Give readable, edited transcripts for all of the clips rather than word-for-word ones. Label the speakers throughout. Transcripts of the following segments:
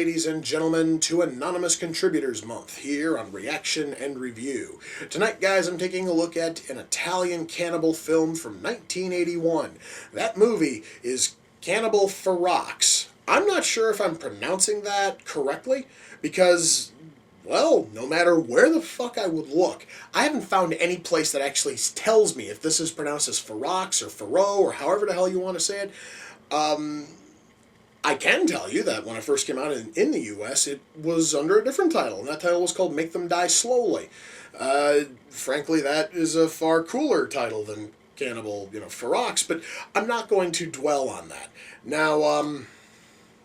Speaker 1: ladies and gentlemen, to Anonymous Contributors Month here on Reaction and Review. Tonight, guys, I'm taking a look at an Italian cannibal film from 1981. That movie is Cannibal Ferox. I'm not sure if I'm pronouncing that correctly, because, well, no matter where the fuck I would look, I haven't found any place that actually tells me if this is pronounced as Ferox or Fero or however the hell you want to say it. I can tell you that when I first came out in the U.S., it was under a different title, and that title was called Make Them Die Slowly. Frankly, that is a far cooler title than Cannibal, Ferox, but I'm not going to dwell on that. Now,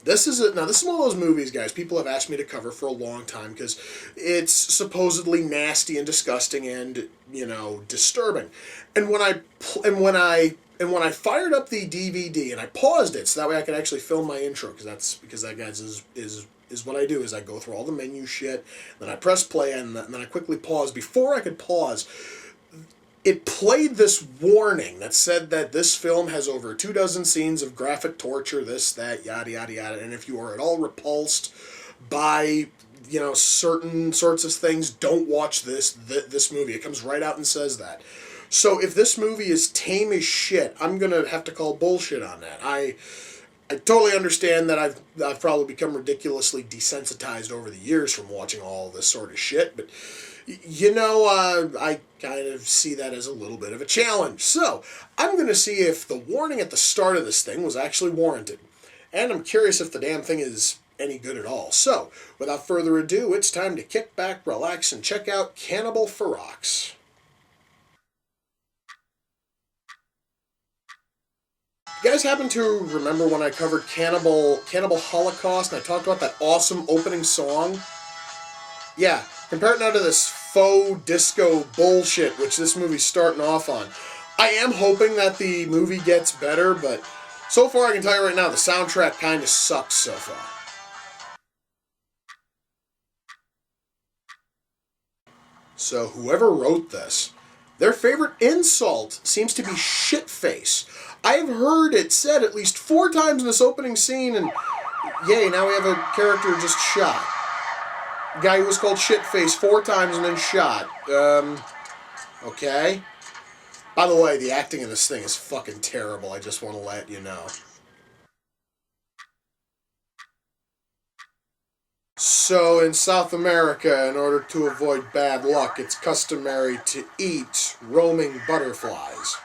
Speaker 1: this is one of those movies, guys, people have asked me to cover for a long time because it's supposedly nasty and disgusting and, disturbing. And when I fired up the DVD and I paused it so that way I could actually film my intro, because that, guys, is what I do, is I go through all the menu shit, then I press play, and then I quickly pause. Before I could pause, it played this warning that said that this film has over 24 scenes of graphic torture, this, that, yada, yada, yada, and if you are at all repulsed by, certain sorts of things, don't watch this movie. It comes right out and says that. So if this movie is tame as shit, I'm going to have to call bullshit on that. I totally understand that I've probably become ridiculously desensitized over the years from watching all this sort of shit, but I kind of see that as a little bit of a challenge. So I'm going to see if the warning at the start of this thing was actually warranted. And I'm curious if the damn thing is any good at all. So, without further ado, it's time to kick back, relax, and check out Cannibal Ferox. You guys happen to remember when I covered Cannibal Holocaust and I talked about that awesome opening song? Yeah, compare it now to this faux disco bullshit which this movie's starting off on. I am hoping that the movie gets better, but so far I can tell you right now the soundtrack kind of sucks so far. So whoever wrote this, their favorite insult seems to be shitface. I've heard it said at least 4 times in this opening scene, and yay, now we have a character just shot. Guy who was called shitface 4 times and then shot. Okay. By the way, the acting in this thing is fucking terrible, I just want to let you know. So, in South America, in order to avoid bad luck, it's customary to eat roaming butterflies.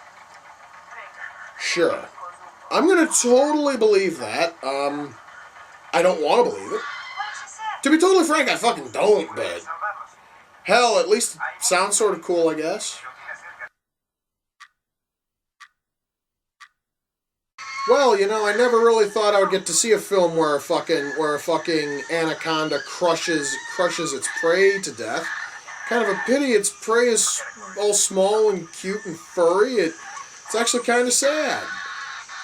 Speaker 1: Sure. I'm gonna totally believe that. I don't want to believe it. To be totally frank, I fucking don't, but hell, at least it sounds sort of cool, I guess. Well, I never really thought I would get to see a film where a fucking anaconda crushes its prey to death. Kind of a pity its prey is all small and cute and furry. It's actually kind of sad.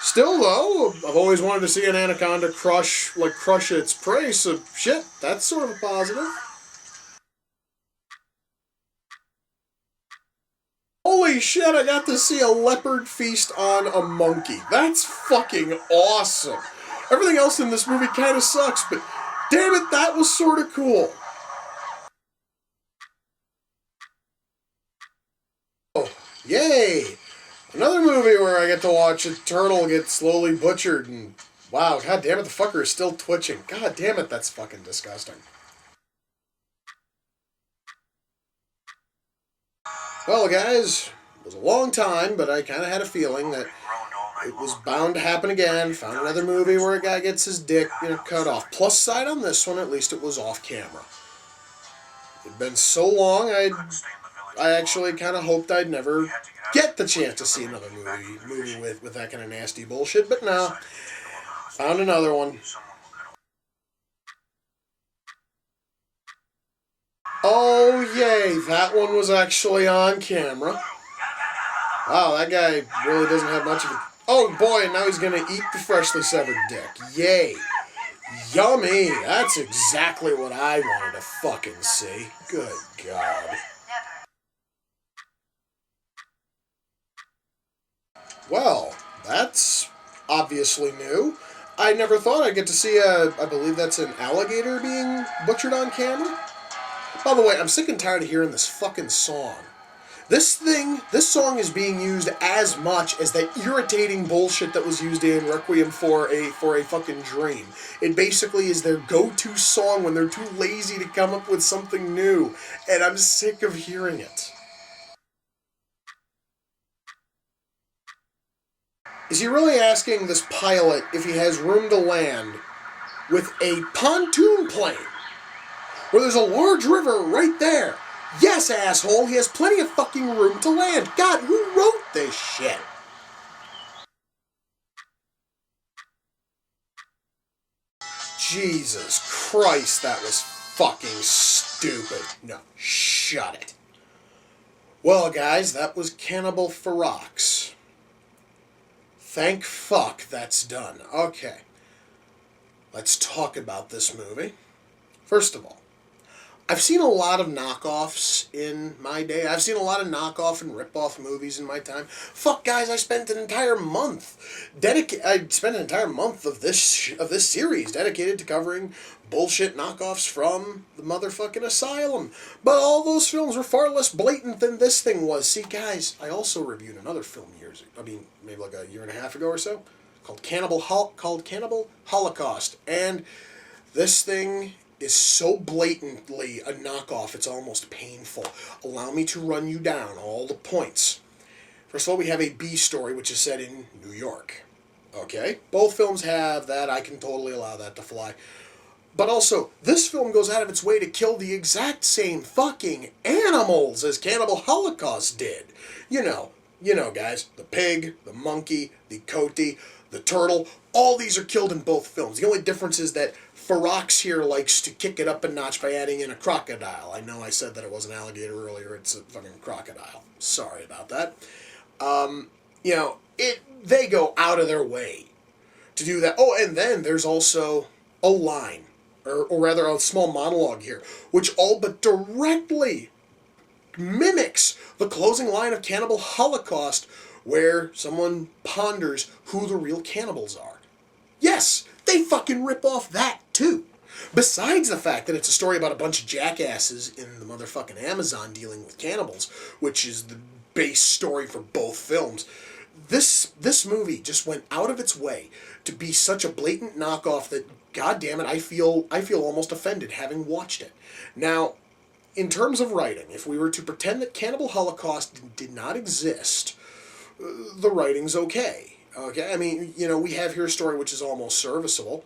Speaker 1: Still, though, I've always wanted to see an anaconda crush its prey, so shit, that's sort of a positive. Holy shit, I got to see a leopard feast on a monkey. That's fucking awesome. Everything else in this movie kind of sucks, but damn it, that was sort of cool. Oh, yay! Another movie where I get to watch a turtle get slowly butchered, and wow, god damn it, the fucker is still twitching. God damn it, that's fucking disgusting. Well, guys, it was a long time, but I kind of had a feeling that it was bound to happen again. Found another movie where a guy gets his dick, cut off. Plus side on this one, at least it was off camera. It'd been so long, I actually kind of hoped I'd never get the chance to see another movie with that kind of nasty bullshit, but no. Found another one. Oh, yay, that one was actually on camera. Wow, that guy really doesn't have much of a... Oh, boy, and now he's going to eat the freshly severed dick. Yay. Yummy. That's exactly what I wanted to fucking see. Good God. Well, that's obviously new. I never thought I'd get to see I believe that's an alligator being butchered on camera. By the way, I'm sick and tired of hearing this fucking song. This song is being used as much as that irritating bullshit that was used in Requiem for a fucking Dream. It basically is their go-to song when they're too lazy to come up with something new, and I'm sick of hearing it. Is he really asking this pilot if he has room to land with a pontoon plane where there's a large river right there? Yes, asshole, he has plenty of fucking room to land. God, who wrote this shit? Jesus Christ, that was fucking stupid. No, shut it. Well, guys, that was Cannibal Ferox. Thank fuck that's done. Okay, let's talk about this movie. First of all, I've seen a lot of knockoffs in my day. I've seen a lot of knockoff and rip-off movies in my time. Fuck, guys, I spent an entire month of this series dedicated to covering bullshit knockoffs from the motherfucking asylum. But all those films were far less blatant than this thing was. See, guys, I also reviewed another film maybe like a year and a half ago or so, called Cannibal Holocaust, and this thing is so blatantly a knockoff, it's almost painful. Allow me to run you down all the points. First of all, we have a B story, which is set in New York. Okay? Both films have that. I can totally allow that to fly. But also, this film goes out of its way to kill the exact same fucking animals as Cannibal Holocaust did. You know, guys, the pig, the monkey, the coati, the turtle, all these are killed in both films. The only difference is that Ferox here likes to kick it up a notch by adding in a crocodile. I know I said that it was an alligator earlier. It's a fucking crocodile. Sorry about that. They go out of their way to do that. Oh, and then there's also a line, or rather a small monologue here, which all but directly mimics the closing line of Cannibal Holocaust, where someone ponders who the real cannibals are. Yes, they fucking rip off that too. Besides the fact that it's a story about a bunch of jackasses in the motherfucking Amazon dealing with cannibals, which is the base story for both films, this movie just went out of its way to be such a blatant knockoff that, god damn it, I feel almost offended having watched it. Now, in terms of writing, if we were to pretend that Cannibal Holocaust did not exist, the writing's okay. Okay, I mean, we have here a story which is almost serviceable.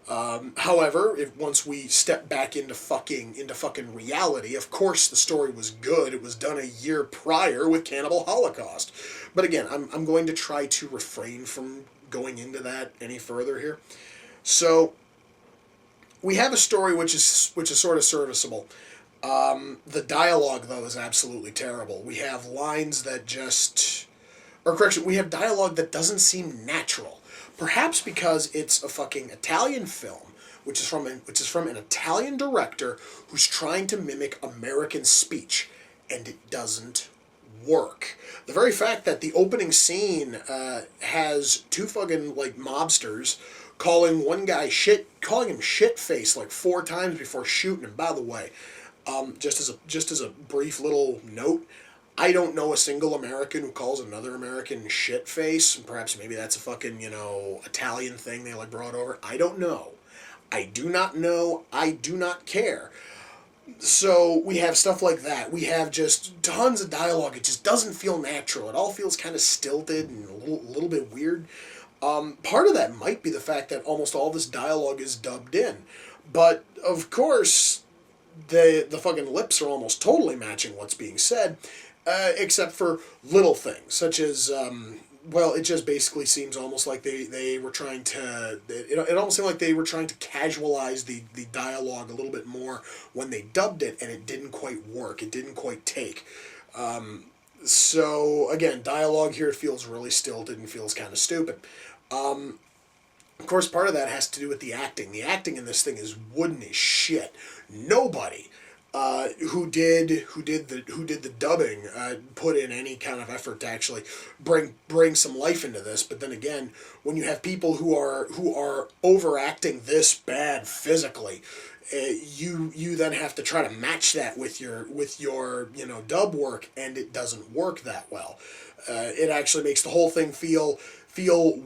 Speaker 1: However, once we step back into fucking reality, of course the story was good. It was done a year prior with Cannibal Holocaust. But again, I'm going to try to refrain from going into that any further here. So we have a story which is sort of serviceable. The dialogue, though, is absolutely terrible. We have lines that we have dialogue that doesn't seem natural. Perhaps because it's a fucking Italian film, which is from an Italian director who's trying to mimic American speech, and it doesn't work. The very fact that the opening scene has two fucking mobsters calling him shit face like 4 times before shooting him. By the way, just as a brief little note, I don't know a single American who calls another American shit face. Perhaps maybe that's a fucking, Italian thing they brought over. I don't know. I do not know. I do not care. So we have stuff like that. We have just tons of dialogue. It just doesn't feel natural. It all feels kind of stilted and a little bit weird. Part of that might be the fact that almost all this dialogue is dubbed in. But, of course, the fucking lips are almost totally matching what's being said. Except for little things, such as, it just basically seems almost like they were trying to, it almost seemed like they were trying to casualize the dialogue a little bit more when they dubbed it, and it didn't quite work. It didn't quite take. So, again, dialogue here feels really stilted and feels kind of stupid. Of course, part of that has to do with the acting. The acting in this thing is wooden as shit. Nobody who did the dubbing, put in any kind of effort to actually bring some life into this. But then again, when you have people who are overacting this bad physically, you then have to try to match that with your dub work, and it doesn't work that well. It actually makes the whole thing feel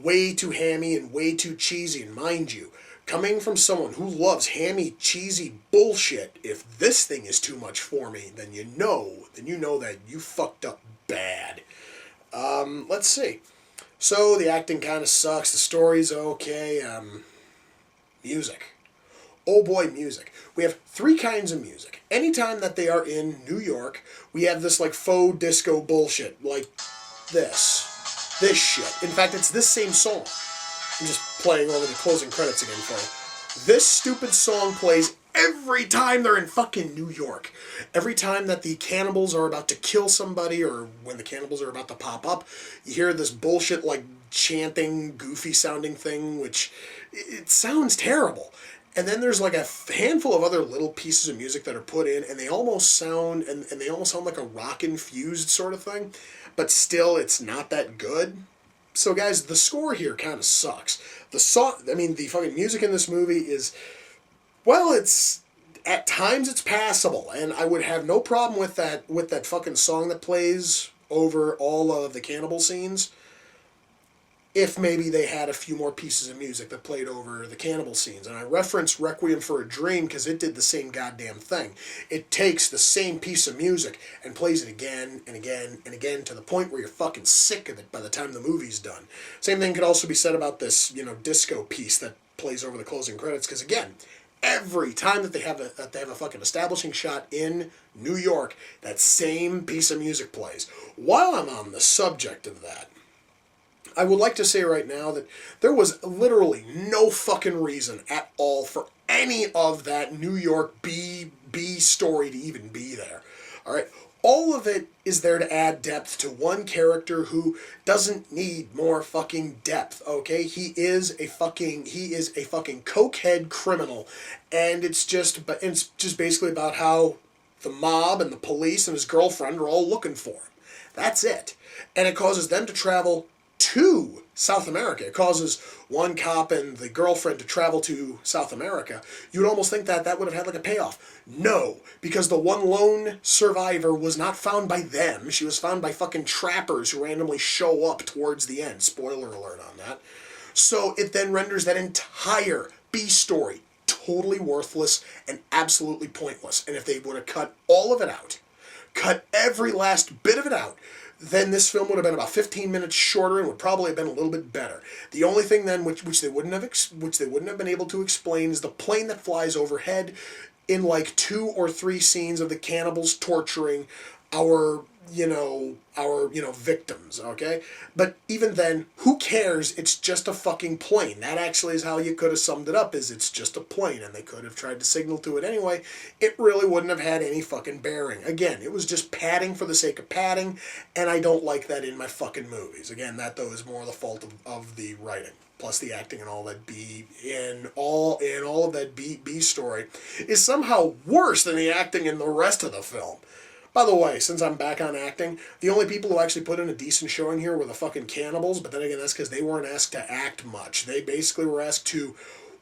Speaker 1: way too hammy and way too cheesy. And mind you, coming from someone who loves hammy, cheesy bullshit, if this thing is too much for me, then you know that you fucked up bad. Let's see. So the acting kind of sucks. The story's okay. Music. Oh boy, music. We have three kinds of music. Anytime that they are in New York, we have this like faux disco bullshit, like this shit. In fact, it's this same song. I'm just playing over the closing credits again for you. This stupid song plays every time they're in fucking New York. Every time that the cannibals are about to kill somebody, or when the cannibals are about to pop up, you hear this bullshit like chanting, goofy sounding thing, which it sounds terrible. And then there's like a handful of other little pieces of music that are put in, and they almost sound like a rock infused sort of thing, but still it's not that good. So guys, the score here kind of sucks. The fucking music in this movie is, well, it's at times it's passable, and I would have no problem with that fucking song that plays over all of the cannibal scenes, if maybe they had a few more pieces of music that played over the cannibal scenes. And I reference Requiem for a Dream because it did the same goddamn thing. It takes the same piece of music and plays it again and again and again to the point where you're fucking sick of it by the time the movie's done. Same thing could also be said about this, disco piece that plays over the closing credits, because again, every time that they have a fucking establishing shot in New York, that same piece of music plays. While I'm on the subject of that, I would like to say right now that there was literally no fucking reason at all for any of that New York B story to even be there. All right? All of it is there to add depth to one character who doesn't need more fucking depth, okay? He is a fucking cokehead criminal, and it's just basically about how the mob and the police and his girlfriend are all looking for him. That's it. And it causes them to travel to South America. It causes one cop and the girlfriend to travel to South America. You would almost think that would have had like a payoff. No, because the one lone survivor was not found by them. She was found by fucking trappers who randomly show up towards the end. Spoiler alert on that. So it then renders that entire B story totally worthless and absolutely pointless. And if they would have cut all of it out, cut every last bit of it out, then this film would have been about 15 minutes shorter and would probably have been a little bit better. The only thing then which they wouldn't have been able to explain is the plane that flies overhead in like 2 or 3 scenes of the cannibals torturing our victims, okay? But even then, who cares? It's just a fucking plane. That actually is how you could have summed it up, is it's just a plane, and they could have tried to signal to it anyway. It really wouldn't have had any fucking bearing. Again, it was just padding for the sake of padding, and I don't like that in my fucking movies. Again, that though is more the fault of the writing. Plus the acting and all that all of that B story is somehow worse than the acting in the rest of the film. By the way, since I'm back on acting, the only people who actually put in a decent showing here were the fucking cannibals, but then again, that's because they weren't asked to act much. They basically were asked to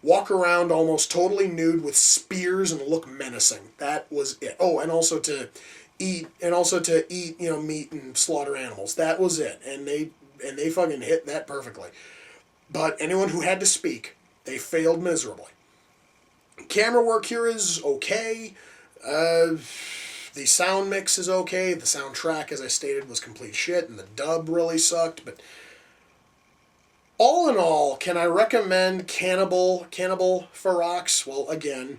Speaker 1: walk around almost totally nude with spears and look menacing. That was it. Oh, and also to eat meat and slaughter animals. That was it. And they fucking hit that perfectly. But anyone who had to speak, they failed miserably. Camera work here is okay. The sound mix is okay. The soundtrack, as I stated, was complete shit, and the dub really sucked. But all in all, can I recommend Cannibal Ferox? Well, again,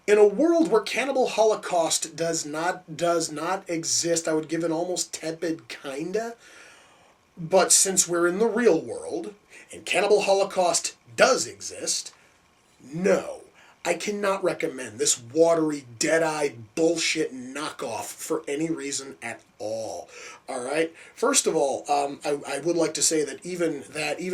Speaker 1: in a world where Cannibal Holocaust does not exist, I would give it almost tepid kinda. But since we're in the real world, and Cannibal Holocaust does exist, no. I cannot recommend this watery, dead-eyed bullshit knockoff for any reason at all. All right? First of all, I would like to say that even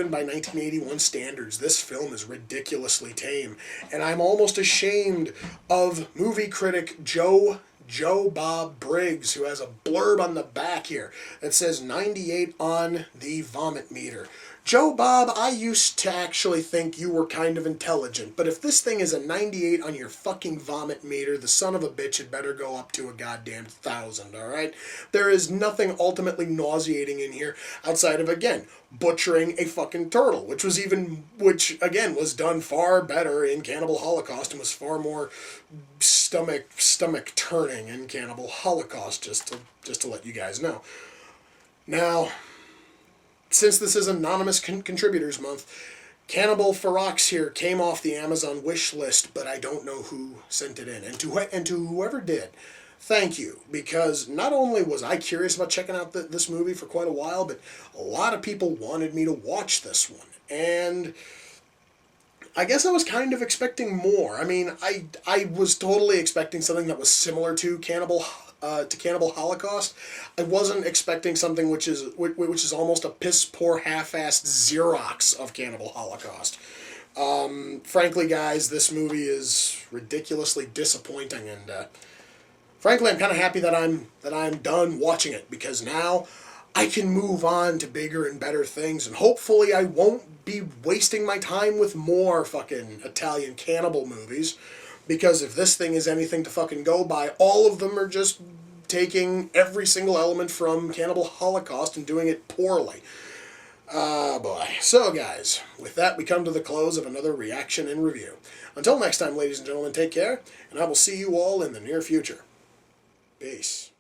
Speaker 1: by 1981 standards, this film is ridiculously tame. And I'm almost ashamed of movie critic Joe Joe Bob Briggs, who has a blurb on the back here that says 98 on the vomit meter. Joe Bob, I used to actually think you were kind of intelligent, but if this thing is a 98 on your fucking vomit meter, the son of a bitch had better go up to a goddamn 1,000, alright? There is nothing ultimately nauseating in here outside of, again, butchering a fucking turtle, which again was done far better in Cannibal Holocaust and was far more stomach turning in Cannibal Holocaust, just to let you guys know. Now, since this is Anonymous Contributors Month, Cannibal Ferox here came off the Amazon wish list, but I don't know who sent it in. And to whoever did, thank you, because not only was I curious about checking out this movie for quite a while, but a lot of people wanted me to watch this one. And I guess I was kind of expecting more. I mean, I was totally expecting something that was similar to Cannibal Holocaust. I wasn't expecting something which is almost a piss poor half-assed Xerox of Cannibal Holocaust. Frankly, guys, this movie is ridiculously disappointing, and frankly, I'm kind of happy that I'm done watching it, because now I can move on to bigger and better things, and hopefully I won't be wasting my time with more fucking Italian cannibal movies. Because if this thing is anything to fucking go by, all of them are just taking every single element from Cannibal Holocaust and doing it poorly. Boy. So, guys, with that, we come to the close of another reaction and review. Until next time, ladies and gentlemen, take care, and I will see you all in the near future. Peace.